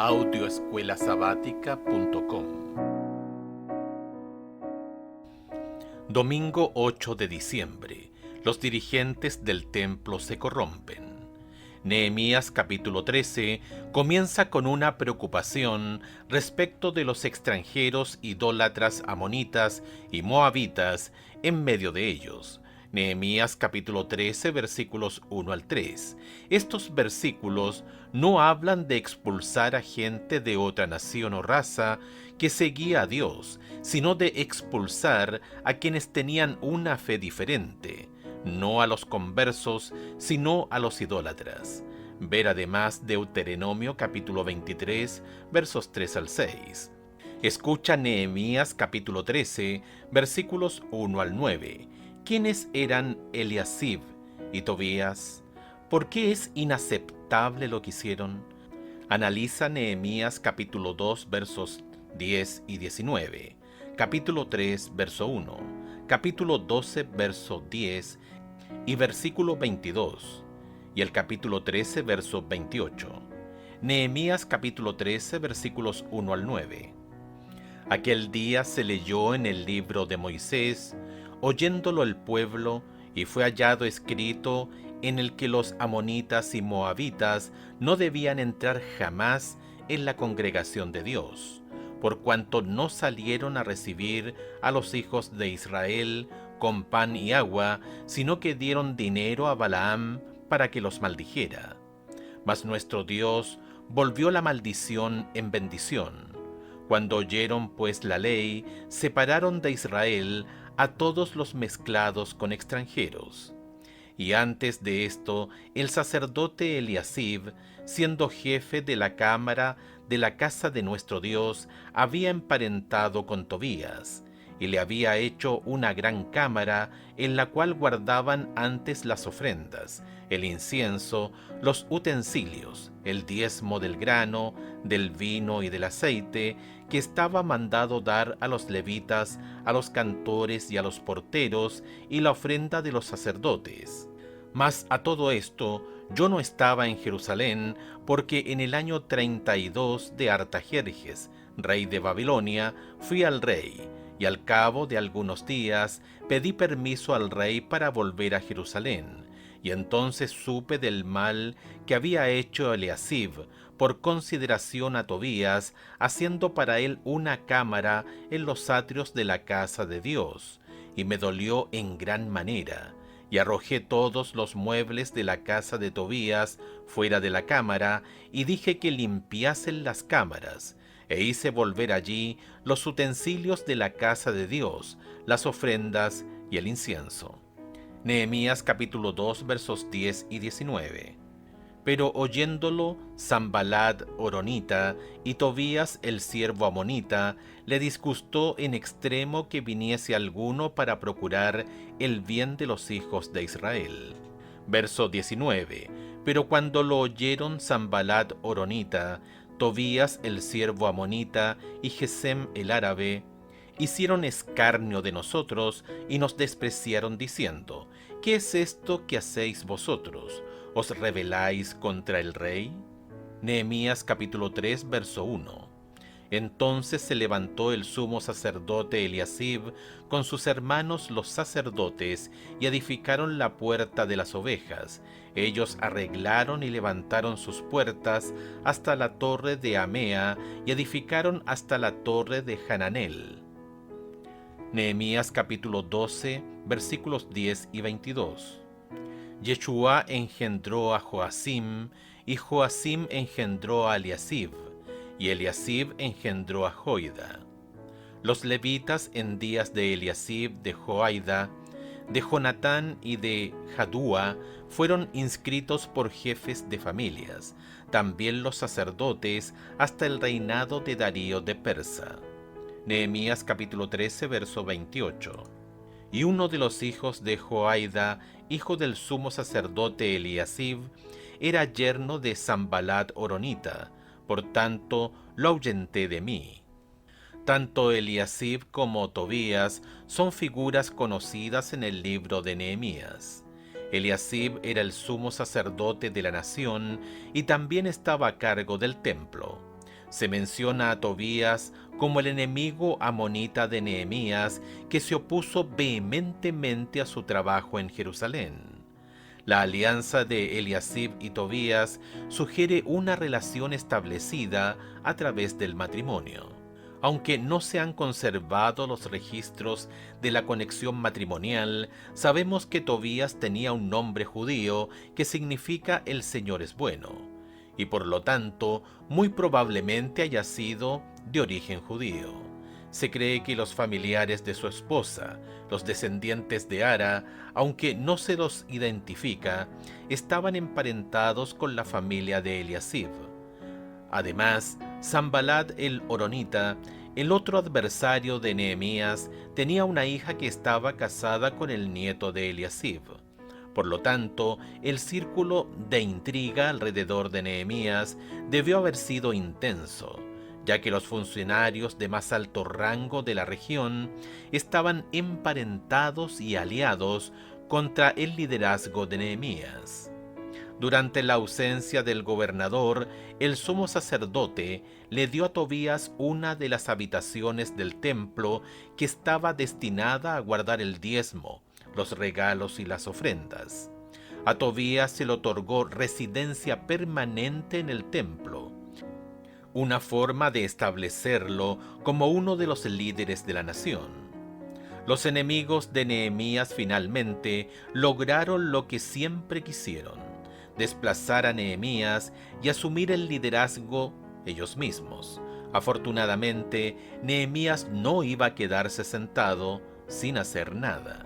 audioescuelasabática.com. Domingo 8 de diciembre. Los dirigentes del templo se corrompen. Nehemías capítulo 13 comienza con una preocupación respecto de los extranjeros idólatras amonitas y moabitas en medio de ellos. Nehemías capítulo 13 versículos 1 al 3. Estos versículos no hablan de expulsar a gente de otra nación o raza que seguía a Dios, sino de expulsar a quienes tenían una fe diferente, no a los conversos, sino a los idólatras. Ver además Deuteronomio capítulo 23 versos 3 al 6. Escucha Nehemías capítulo 13 versículos 1 al 9. ¿Quiénes eran Eliasib y Tobías? ¿Por qué es inaceptable lo que hicieron? Analiza Nehemías capítulo 2 versos 10 y 19, capítulo 3 verso 1, capítulo 12 verso 10 y versículo 22, y el capítulo 13 verso 28. Nehemías capítulo 13 versículos 1 al 9. Aquel día se leyó en el libro de Moisés, oyéndolo el pueblo, y fue hallado escrito en el que los amonitas y moabitas no debían entrar jamás en la congregación de Dios, por cuanto no salieron a recibir a los hijos de Israel con pan y agua, sino que dieron dinero a Balaam para que los maldijera. Mas nuestro Dios volvió la maldición en bendición. Cuando oyeron pues la ley, separaron de Israel a todos los mezclados con extranjeros. Y antes de esto, el sacerdote Eliasib, siendo jefe de la cámara de la casa de nuestro Dios, había emparentado con Tobías, y le había hecho una gran cámara en la cual guardaban antes las ofrendas, el incienso, los utensilios, el diezmo del grano, del vino y del aceite, que estaba mandado dar a los levitas, a los cantores y a los porteros, y la ofrenda de los sacerdotes. Mas a todo esto yo no estaba en Jerusalén, porque en el año 32 de Artajerjes, rey de Babilonia, fui al rey, y al cabo de algunos días pedí permiso al rey para volver a Jerusalén, y entonces supe del mal que había hecho Eliasib por consideración a Tobías, haciendo para él una cámara en los atrios de la casa de Dios, y me dolió en gran manera, y arrojé todos los muebles de la casa de Tobías fuera de la cámara, y dije que limpiasen las cámaras, e hice volver allí los utensilios de la casa de Dios, las ofrendas y el incienso. Nehemías capítulo 2 versos 10 y 19. Pero oyéndolo, Sanballat horonita y Tobías el siervo amonita, le disgustó en extremo que viniese alguno para procurar el bien de los hijos de Israel. Verso 19. Pero cuando lo oyeron Sanballat horonita, Tobías el siervo amonita y Gesem el árabe, hicieron escarnio de nosotros y nos despreciaron diciendo: ¿Qué es esto que hacéis vosotros? ¿Os rebeláis contra el rey? Nehemías capítulo 3 verso 1. Entonces se levantó el sumo sacerdote Eliasib con sus hermanos los sacerdotes y edificaron la puerta de las ovejas. Ellos arreglaron y levantaron sus puertas hasta la torre de Amea y edificaron hasta la torre de Hananel. Nehemías capítulo 12 versículos 10 y 22. Yeshua engendró a Joacim, y Joacim engendró a Eliasib, y Eliasib engendró a Joida. Los levitas en días de Eliasib, de Joida, de Jonatán y de Jadúa fueron inscritos por jefes de familias, también los sacerdotes hasta el reinado de Darío de Persa. Nehemías capítulo 13 verso 28. Y uno de los hijos de Joaida, hijo del sumo sacerdote Eliasib, era yerno de Sanballat horonita, por tanto lo ahuyenté de mí. Tanto Eliasib como Tobías son figuras conocidas en el libro de Nehemías. Eliasib era el sumo sacerdote de la nación y también estaba a cargo del templo. Se menciona a Tobías como el enemigo amonita de Nehemías que se opuso vehementemente a su trabajo en Jerusalén. La alianza de Eliasib y Tobías sugiere una relación establecida a través del matrimonio. Aunque no se han conservado los registros de la conexión matrimonial, sabemos que Tobías tenía un nombre judío que significa el Señor es bueno, y por lo tanto muy probablemente haya sido de origen judío. Se cree que los familiares de su esposa, los descendientes de Ara, aunque no se los identifica, estaban emparentados con la familia de Eliasib. Además, Sanbalat el Horonita, el otro adversario de Nehemías, tenía una hija que estaba casada con el nieto de Eliasib. Por lo tanto, el círculo de intriga alrededor de Nehemías debió haber sido intenso, ya que los funcionarios de más alto rango de la región estaban emparentados y aliados contra el liderazgo de Nehemías. Durante la ausencia del gobernador, el sumo sacerdote le dio a Tobías una de las habitaciones del templo que estaba destinada a guardar el diezmo, los regalos y las ofrendas. A Tobías se le otorgó residencia permanente en el templo, una forma de establecerlo como uno de los líderes de la nación. Los enemigos de Nehemías finalmente lograron lo que siempre quisieron: desplazar a Nehemías y asumir el liderazgo ellos mismos. Afortunadamente, Nehemías no iba a quedarse sentado sin hacer nada.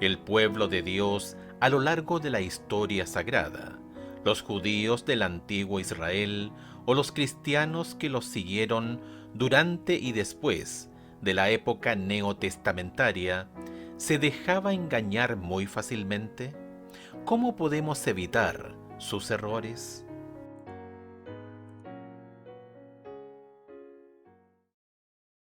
El pueblo de Dios a lo largo de la historia sagrada, los judíos del antiguo Israel o los cristianos que los siguieron durante y después de la época neotestamentaria, ¿se dejaba engañar muy fácilmente? ¿Cómo podemos evitar sus errores?